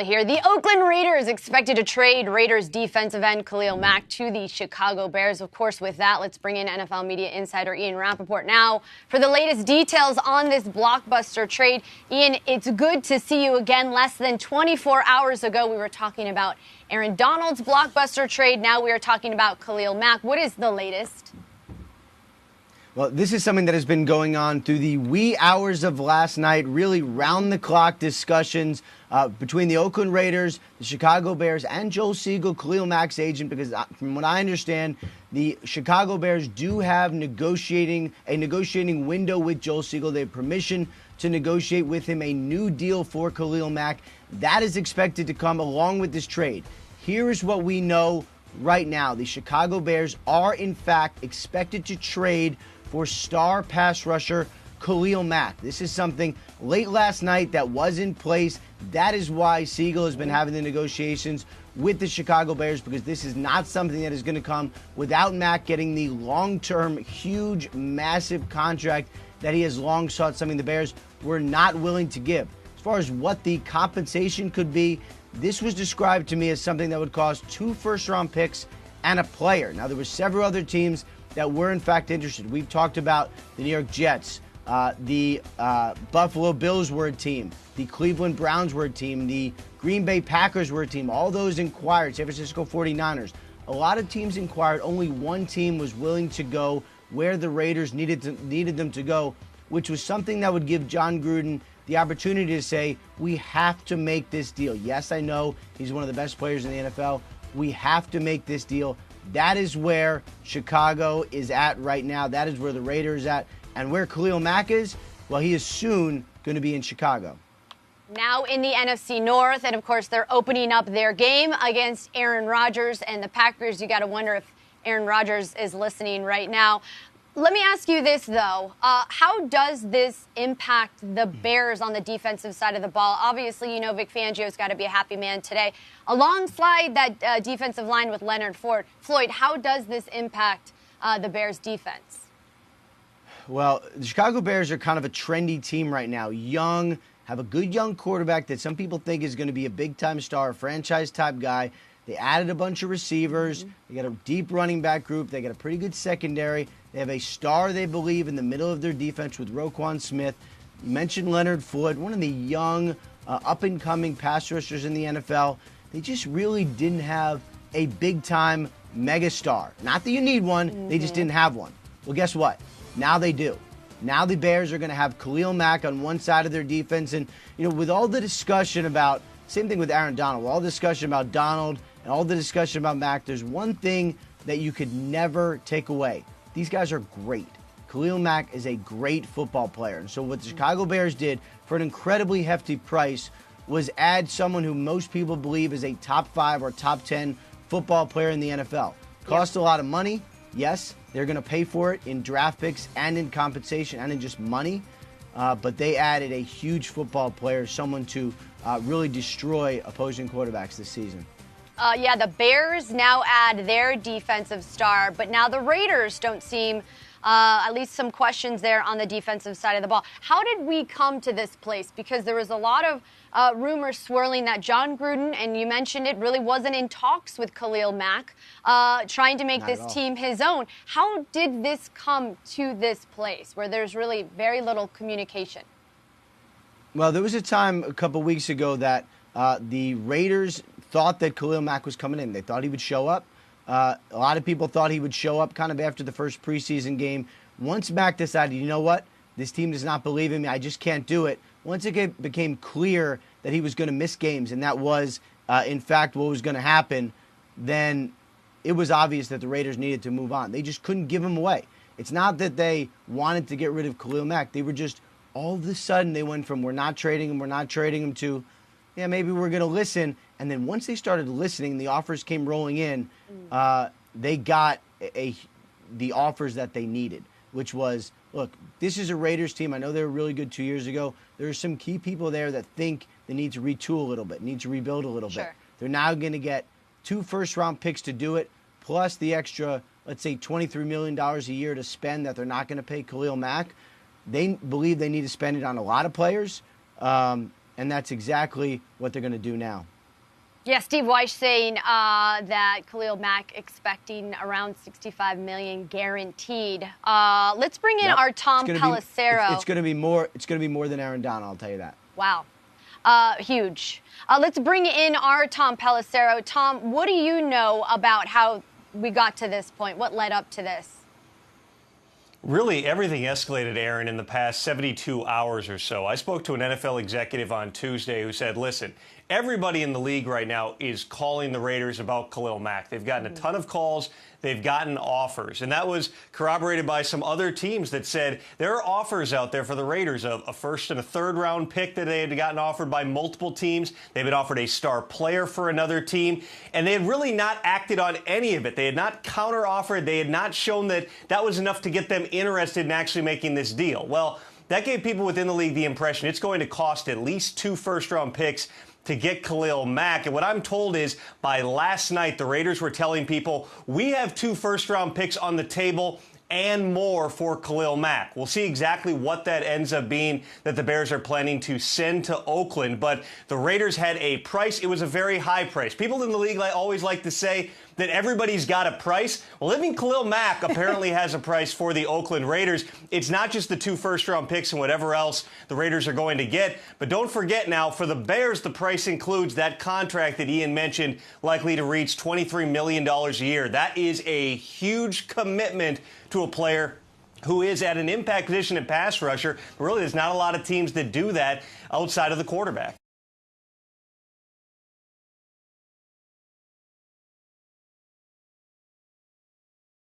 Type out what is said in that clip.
Here, the Oakland Raiders expected to trade Raiders defensive end Khalil Mack to the Chicago Bears. Of course, with that, let's bring in NFL media insider Ian Rappaport now for the latest details on this blockbuster trade. Ian, it's good to see you again. Less than 24 hours ago, we were talking about Aaron Donald's blockbuster trade. Now we are talking about Khalil Mack. What is the latest? Well, this is something that has been going on through the wee hours of last night, really round-the-clock discussions between the Oakland Raiders, the Chicago Bears, and Joel Siegel, Khalil Mack's agent, because from what I understand, the Chicago Bears do have a negotiating window with Joel Siegel. They have permission to negotiate with him a new deal for Khalil Mack. That is expected to come along with this trade. Here is what we know right now. The Chicago Bears are, in fact, expected to trade for star pass rusher Khalil Mack. This is something late last night that was in place. That is why Siegel has been having the negotiations with the Chicago Bears, because this is not something that is going to come without Mack getting the long-term, huge, massive contract that he has long sought, something the Bears were not willing to give. As far as what the compensation could be, this was described to me as something that would cost 2 first-round picks and a player. Now, there were several other teams that were, in fact, interested. We've talked about the New York Jets. The Buffalo Bills were a team. The Cleveland Browns were a team. The Green Bay Packers were a team. All those inquired. San Francisco 49ers. A lot of teams inquired. Only one team was willing to go where the Raiders needed them to go, which was something that would give John Gruden the opportunity to say, we have to make this deal. Yes, I know he's one of the best players in the NFL. We have to make this deal. That is where Chicago is at right now. That is where the Raiders are at. And where Khalil Mack is, well, he is soon going to be in Chicago. Now in the NFC North, and of course they're opening up their game against Aaron Rodgers and the Packers. You got to wonder if Aaron Rodgers is listening right now. Let me ask you this, though. How does this impact the Bears on the defensive side of the ball? Obviously, you know Vic Fangio's got to be a happy man today. Alongside that defensive line with Leonard Floyd, how does this impact the Bears' defense? Well, the Chicago Bears are kind of a trendy team right now. Young, have a good young quarterback that some people think is going to be a big-time star, a franchise-type guy. They added a bunch of receivers. They got a deep running back group. They got a pretty good secondary. They have a star, they believe, in the middle of their defense with Roquan Smith. You mentioned Leonard Floyd, one of the young, up-and-coming pass rushers in the NFL. They just really didn't have a big-time megastar. Not that you need one. They just didn't have one. Well, guess what? Now they do. Now the Bears are going to have Khalil Mack on one side of their defense. And, you know, with all the discussion about, same thing with Aaron Donald, all the discussion about Donald and all the discussion about Mack, there's one thing that you could never take away. These guys are great. Khalil Mack is a great football player. And so what the Chicago Bears did for an incredibly hefty price was add someone who most people believe is a top 5 or top 10 football player in the NFL. Cost a lot of money. Yes, they're going to pay for it in draft picks and in compensation and in just money. But they added a huge football player, someone to really destroy opposing quarterbacks this season. Yeah, the Bears now add their defensive star, but now the Raiders don't seem, at least some questions there on the defensive side of the ball. How did we come to this place? Because there was a lot of rumors swirling that John Gruden, and you mentioned it, really wasn't in talks with Khalil Mack, trying to make this team his own. How did this come to this place where there's really very little communication? Well, there was a time a couple weeks ago that the Raiders thought that Khalil Mack was coming in. They thought he would show up. A lot of people thought he would show up kind of after the first preseason game. Once Mack decided, you know what, this team does not believe in me, I just can't do it. Once it became clear that he was going to miss games, and that was, in fact, what was going to happen, then it was obvious that the Raiders needed to move on. They just couldn't give him away. It's not that they wanted to get rid of Khalil Mack. They were just, all of a sudden, they went from we're not trading him to, yeah, maybe we're going to listen. And then once they started listening, the offers came rolling in. They got the offers that they needed, which was, look, this is a Raiders team. I know they were really good 2 years ago. There are some key people there that think they need to retool a little bit, need to rebuild a little bit. They're now going to get 2 first-round picks to do it, plus the extra, let's say, $23 million a year to spend that they're not going to pay Khalil Mack. They believe they need to spend it on a lot of players. and that's exactly what they're going to do now. Yeah, Steve Weiss saying that Khalil Mack expecting around $65 million guaranteed. Let's bring in our Tom Pelissero. It's going to be more. It's going to be more than Aaron Donald. I'll tell you that. Wow, huge. Let's bring in our Tom Pelissero. Tom, what do you know about how we got to this point? What led up to this? Really, everything escalated, Aaron, in the past 72 hours or so. I spoke to an NFL executive on Tuesday who said, listen, everybody in the league right now is calling the Raiders about Khalil Mack. They've gotten a ton of calls. They've gotten offers. And that was corroborated by some other teams that said there are offers out there for the Raiders, a first and a third round pick that they had gotten offered by multiple teams. They've been offered a star player for another team. And they had really not acted on any of it. They had not counter-offered. They had not shown that that was enough to get them interested in actually making this deal. Well, that gave people within the league the impression it's going to cost at least 2 first-round picks to get Khalil Mack. And what I'm told is by last night, the Raiders were telling people, we have 2 first-round picks on the table and more for Khalil Mack. We'll see exactly what that ends up being that the Bears are planning to send to Oakland. But the Raiders had a price. It was a very high price. People in the league always like to say that everybody's got a price. Well, even Khalil Mack apparently has a price for the Oakland Raiders. It's not just the 2 first-round picks and whatever else the Raiders are going to get. But don't forget now, for the Bears, the price includes that contract that Ian mentioned, likely to reach $23 million a year. That is a huge commitment to a player who is at an impact position at pass rusher. Really, there's not a lot of teams that do that outside of the quarterback.